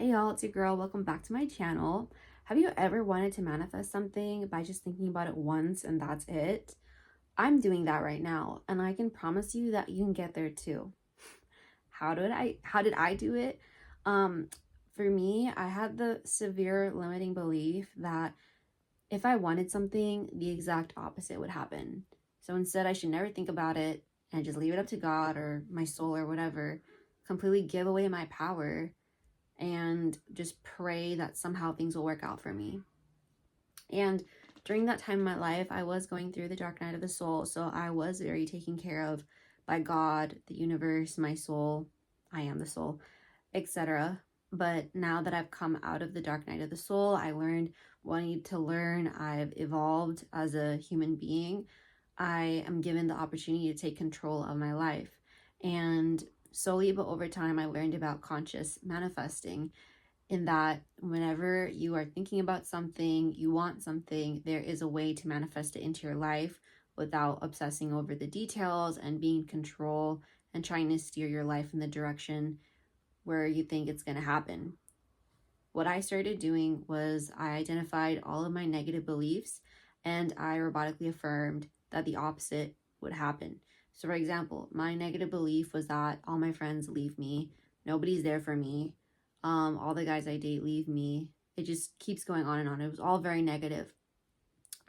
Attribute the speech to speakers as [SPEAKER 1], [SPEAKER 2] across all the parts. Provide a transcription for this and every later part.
[SPEAKER 1] Hey y'all, it's your girl. Welcome back to my channel. Have you ever wanted to manifest something by just thinking about it once and that's it? I'm doing that right now, and I can promise you that you can get there too. How did I do it? Um for me, I had the severe limiting belief that if I wanted something, the exact opposite would happen. So instead, I should never think about it and just leave it up to God or my soul or whatever, completely give away my power and just pray that somehow things will work out for me. And during that time in my life, I was going through the dark night of the soul. So I was very taken care of by God, the universe, my soul. I am the soul, etc. But now that I've come out of the dark night of the soul, I learned what I need to learn. I've evolved as a human being. I am given the opportunity to take control of my life. And slowly but over time, I learned about conscious manifesting, in that whenever you are thinking about something, you want something, there is a way to manifest it into your life without obsessing over the details and being in control and trying to steer your life in the direction where you think it's going to happen. What I started doing was I identified all of my negative beliefs and I robotically affirmed that the opposite would happen. So, for example, my negative belief was that all my friends leave me, nobody's there for me, all the guys I date leave me. It just keeps going on and on. It was all very negative.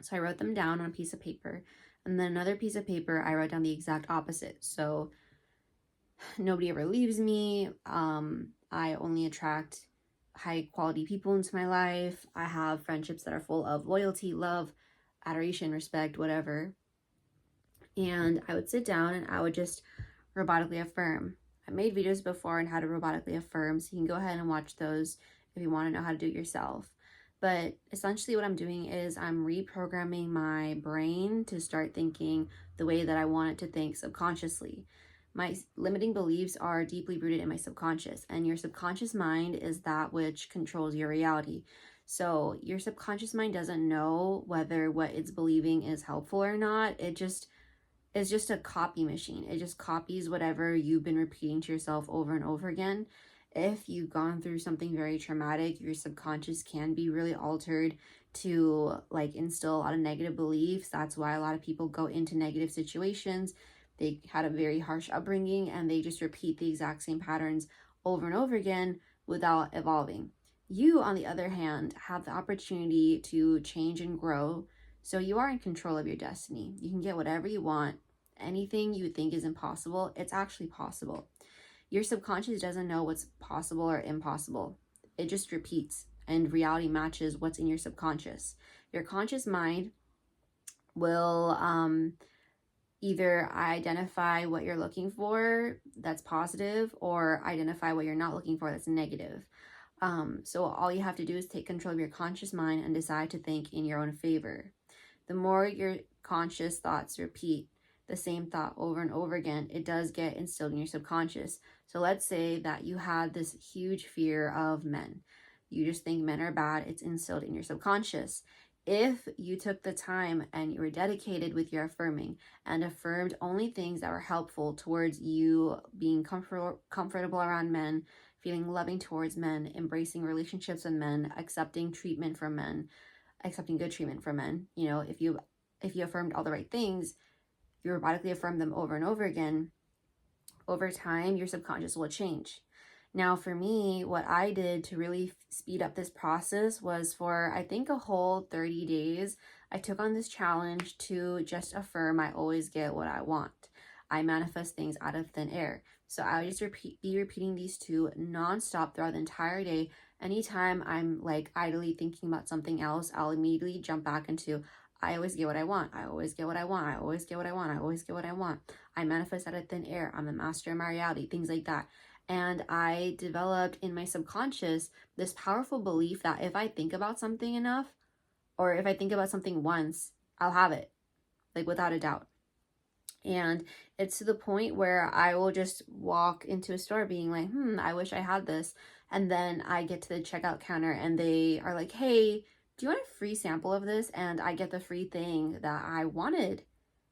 [SPEAKER 1] So I wrote them down on a piece of paper, and then another piece of paper, I wrote down the exact opposite. So nobody ever leaves me. I only attract high quality people into my life. I have friendships that are full of loyalty, love, adoration, respect, whatever. And I would sit down and I would just robotically affirm. I made videos before on how to robotically affirm, so you can go ahead and watch those if you want to know how to do it yourself. But essentially what I'm doing is I'm reprogramming my brain to start thinking the way that I want it to think subconsciously. My limiting beliefs are deeply rooted in my subconscious, and your subconscious mind is that which controls your reality. So your subconscious mind doesn't know whether what it's believing is helpful or not. It's just a copy machine. It just copies whatever you've been repeating to yourself over and over again. If you've gone through something very traumatic, your subconscious can be really altered to like instill a lot of negative beliefs. That's why a lot of people go into negative situations. They had a very harsh upbringing and they just repeat the exact same patterns over and over again without evolving. You, on the other hand, have the opportunity to change and grow. So you are in control of your destiny. You can get whatever you want. Anything you think is impossible, it's actually possible. Your subconscious doesn't know what's possible or impossible. It just repeats, and reality matches what's in your subconscious. Your conscious mind will either identify what you're looking for that's positive or identify what you're not looking for that's negative. So all you have to do is take control of your conscious mind and decide to think in your own favor. The more your conscious thoughts repeat the same thought over and over again, it does get instilled in your subconscious. So let's say that you had this huge fear of men. You just think men are bad. It's instilled in your subconscious. If you took the time and you were dedicated with your affirming and affirmed only things that were helpful towards you being comfortable around men, feeling loving towards men, embracing relationships with men, accepting treatment from men, accepting good treatment from men, if you affirmed all the right things, you robotically affirm them over and over again, over time, your subconscious will change. Now, for me, what I did to really speed up this process was for, I think, a whole 30 days, I took on this challenge to just affirm I always get what I want. I manifest things out of thin air. So I would just be repeating these two nonstop throughout the entire day. Anytime I'm like idly thinking about something else, I'll immediately jump back into, I always get what I want. I always get what I want. I always get what I want. I always get what I want. I manifest out of thin air. I'm the master of my reality, things like that. And I developed in my subconscious this powerful belief that if I think about something enough, or if I think about something once, I'll have it, like without a doubt. And it's to the point where I will just walk into a store being like, I wish I had this. And then I get to the checkout counter and they are like, hey, do you want a free sample of this? And I get the free thing that I wanted.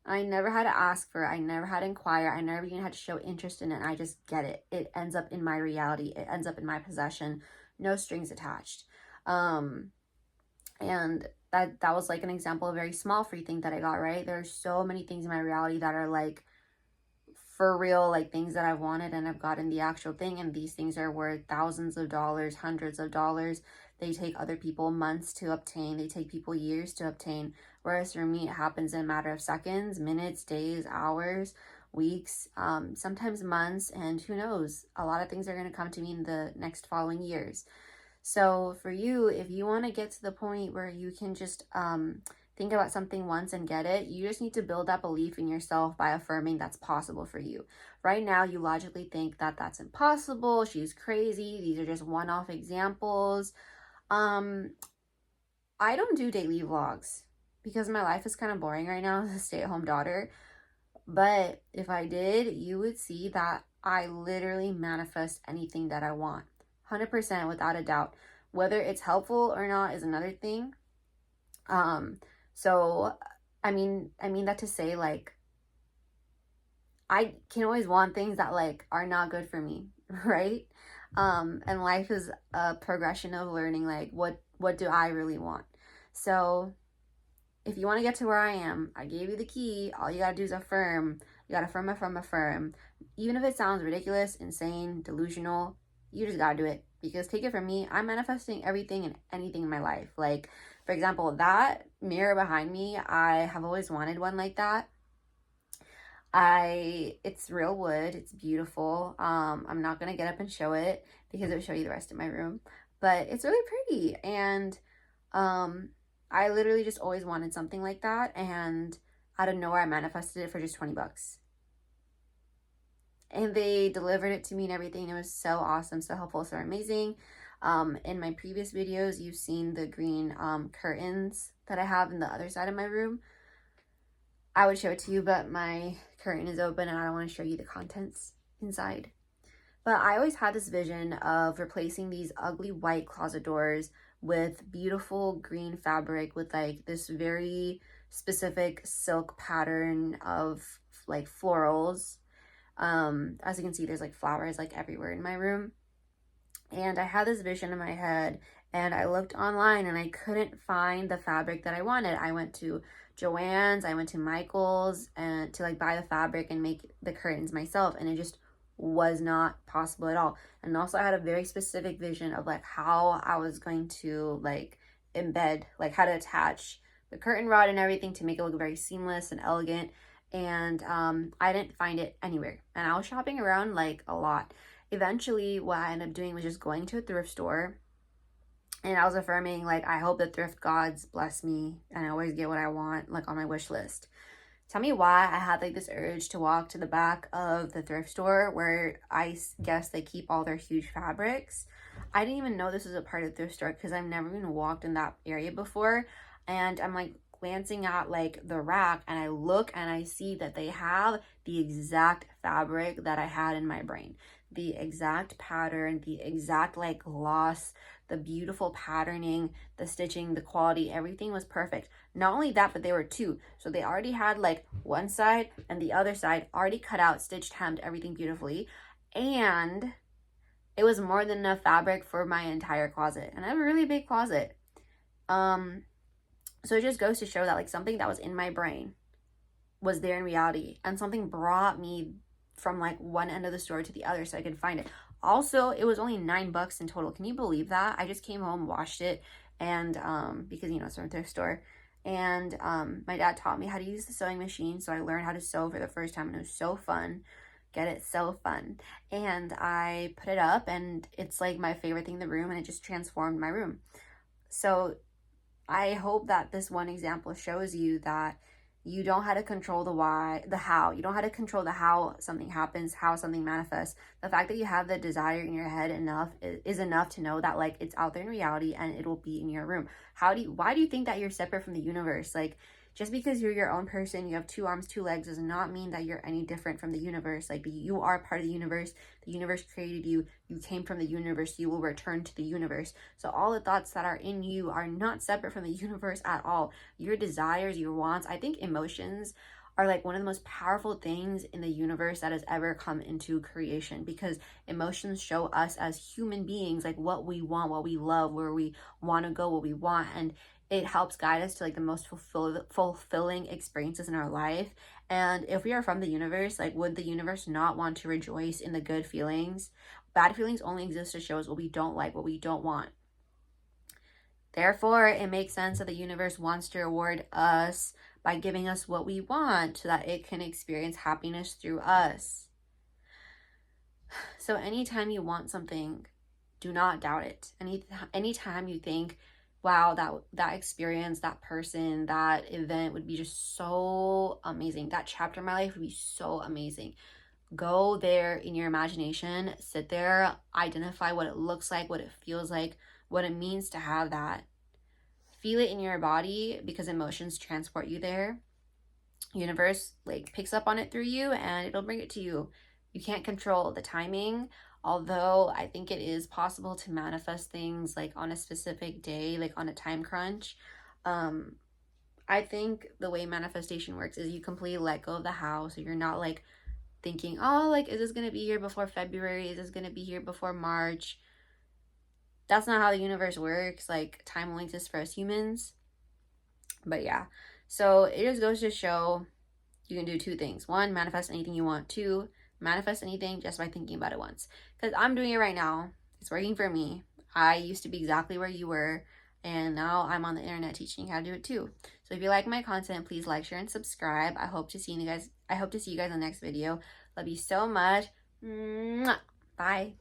[SPEAKER 1] I never had to ask for it. I never had to inquire. I never even had to show interest in it. I just get it. It ends up in my reality. It ends up in my possession. No strings attached. Um, and that was like an example of a very small free thing that I got, right? There's so many things in my reality that are like for real, like things that I've wanted and I've gotten the actual thing, and these things are worth thousands of dollars, hundreds of dollars. They take other people months to obtain, they take people years to obtain, whereas for me it happens in a matter of seconds, minutes, days, hours, weeks, sometimes months, and who knows, a lot of things are going to come to me in the next following years. So for you, if you want to get to the point where you can just think about something once and get it, you just need to build that belief in yourself by affirming that's possible for you. Right now, you logically think that that's impossible, she's crazy, these are just one-off examples. I don't do daily vlogs because my life is kind of boring right now as a stay-at-home daughter. But if I did, you would see that I literally manifest anything that I want. 100% without a doubt. Whether it's helpful or not is another thing. So I mean that to say, like, I can always want things that like are not good for me, right? And life is a progression of learning, like what do I really want? So if you want to get to where I am, I gave you the key. All you gotta do is affirm. You gotta affirm, affirm, affirm. Even if it sounds ridiculous, insane, delusional, you just gotta do it. Because take it from me, I'm manifesting everything and anything in my life. Like, for example, that mirror behind me, I have always wanted one like that. It's real wood, it's beautiful. I'm not gonna get up and show it because it would show you the rest of my room, but it's really pretty. And I literally just always wanted something like that, and out of nowhere I manifested it for just 20 bucks. And they delivered it to me and everything. It was so awesome, so helpful, so amazing. In my previous videos, you've seen the green curtains that I have in the other side of my room. I would show it to you, but my curtain is open and I don't want to show you the contents inside. But I always had this vision of replacing these ugly white closet doors with beautiful green fabric with like this very specific silk pattern of like florals. As you can see, there's like flowers like everywhere in my room. And I had this vision in my head, and I looked online and I couldn't find the fabric that I wanted. I went to Joann's, I went to Michael's and to like buy the fabric and make the curtains myself, and it just was not possible at all. And also I had a very specific vision of like how I was going to like embed, like how to attach the curtain rod and everything to make it look very seamless and elegant. And I didn't find it anywhere, and I was shopping around like a lot. Eventually what I ended up doing was just going to a thrift store, and I was affirming like, I hope the thrift gods bless me and I always get what I want, like on my wish list. Tell me why I had like this urge to walk to the back of the thrift store where I guess they keep all their huge fabrics. I didn't even know this was a part of the thrift store because I've never even walked in that area before. And I'm like glancing at like the rack, and I look and I see that they have the exact fabric that I had in my brain. The exact pattern, the exact like gloss, the beautiful patterning, the stitching, the quality, everything was perfect. Not only that, but they were two. So they already had like one side and the other side already cut out, stitched, hemmed, everything beautifully. And it was more than enough fabric for my entire closet. And I have a really big closet. So it just goes to show that like something that was in my brain was there in reality, and something brought me from like one end of the store to the other so I could find it. Also, it was only $9 in total. Can you believe that? I just came home, washed it, and because you know it's from a thrift store, and my dad taught me how to use the sewing machine, so I learned how to sew for the first time, and it was so fun. Get it? So fun. And I put it up, and it's like my favorite thing in the room, and it just transformed my room. So I hope that this one example shows you that you don't have to control the why, the how. You don't have to control the how something happens, how something manifests. The fact that you have the desire in your head enough is enough to know that like it's out there in reality and it will be in your room. Why do you think that you're separate from the universe? Like, just because you're your own person, you have 2 arms, 2 legs, does not mean that you're any different from the universe. Like, you are part of the universe. The universe created you. You came from the universe. You will return to the universe. So all the thoughts that are in you are not separate from the universe at all. Your desires, your wants, I think emotions are like one of the most powerful things in the universe that has ever come into creation, because emotions show us as human beings like what we want, what we love, where we want to go, what we want, and it helps guide us to like the most fulfilling experiences in our life. And if we are from the universe, like would the universe not want to rejoice in the good feelings? Bad feelings only exist to show us what we don't like, what we don't want. Therefore, it makes sense that the universe wants to reward us by giving us what we want so that it can experience happiness through us. So anytime you want something, do not doubt it. Anytime you think, wow, that experience, that person, that event would be just so amazing. That chapter in my life would be so amazing. Go there in your imagination, sit there, identify what it looks like, what it feels like, what it means to have that. Feel it in your body, because emotions transport you there. Universe like picks up on it through you and it'll bring it to you. You can't control the timing, although I think it is possible to manifest things like on a specific day, like on a time crunch. I think the way manifestation works is you completely let go of the house. So you're not like thinking, oh, like, is this gonna be here before February? Is this gonna be here before March? That's not how the universe works. Like, time only exists for us humans. But yeah, so it just goes to show you can do two things. One, manifest anything you want. Two, manifest anything just by thinking about it once. Because I'm doing it right now. It's working for me. I used to be exactly where you were, and now I'm on the internet teaching how to do it too. So if you like my content, please like, share, and subscribe. I hope to see you guys in the next video. Love you so much. Mwah. Bye.